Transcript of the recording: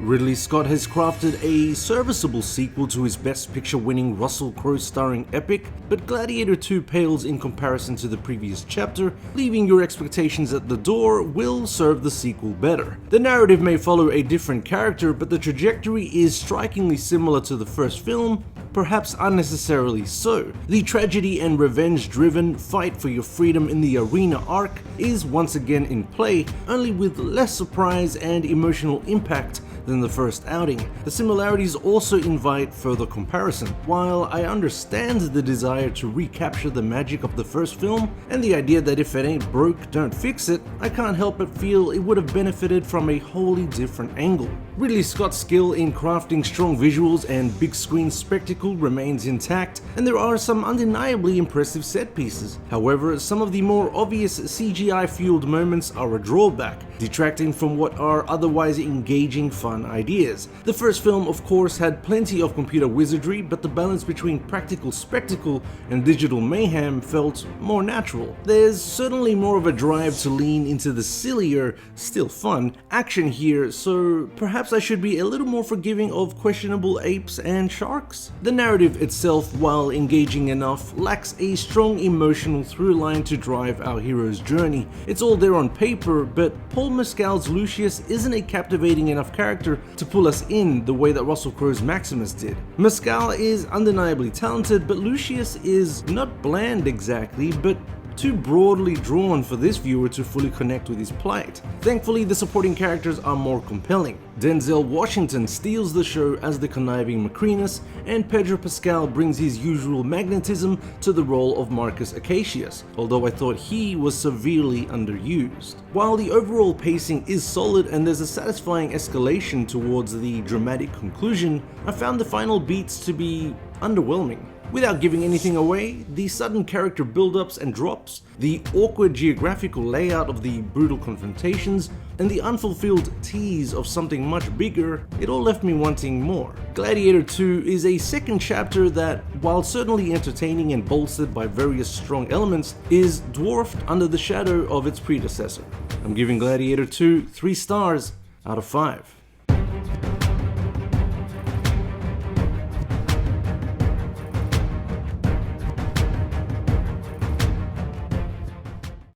Ridley Scott has crafted a serviceable sequel to his Best Picture-winning Russell Crowe-starring epic, but Gladiator 2 pales in comparison to the previous chapter, leaving your expectations at the door will serve the sequel better. The narrative may follow a different character, but the trajectory is strikingly similar to the first film, perhaps unnecessarily so. The tragedy and revenge-driven fight for your freedom in the arena arc is once again in play, only with less surprise and emotional impact than the first outing. The similarities also invite further comparison. While I understand the desire to recapture the magic of the first film, and the idea that if it ain't broke, don't fix it, I can't help but feel it would have benefited from a wholly different angle. Ridley Scott's skill in crafting strong visuals and big screen spectacle remains intact, and there are some undeniably impressive set pieces. However, some of the more obvious CGI-fueled moments are a drawback, detracting from what are otherwise engaging fun ideas. The first film, of course, had plenty of computer wizardry, but the balance between practical spectacle and digital mayhem felt more natural. There's certainly more of a drive to lean into the sillier, still fun, action here, so perhaps I should be a little more forgiving of questionable apes and sharks. The narrative itself, while engaging enough, lacks a strong emotional through line to drive our hero's journey. It's all there on paper, but Paul Mescal's Lucius isn't a captivating enough character to pull us in the way that Russell Crowe's Maximus did. Mescal is undeniably talented, but Lucius is not bland exactly, but too broadly drawn for this viewer to fully connect with his plight. Thankfully, the supporting characters are more compelling. Denzel Washington steals the show as the conniving Macrinus, and Pedro Pascal brings his usual magnetism to the role of Marcus Acacius, although I thought he was severely underused. While the overall pacing is solid and there's a satisfying escalation towards the dramatic conclusion, I found the final beats to be underwhelming. Without giving anything away, the sudden character build-ups and drops, the awkward geographical layout of the brutal confrontations, and the unfulfilled tease of something much bigger, it all left me wanting more. Gladiator 2 is a second chapter that, while certainly entertaining and bolstered by various strong elements, is dwarfed under the shadow of its predecessor. I'm giving Gladiator 2 3 stars out of 5.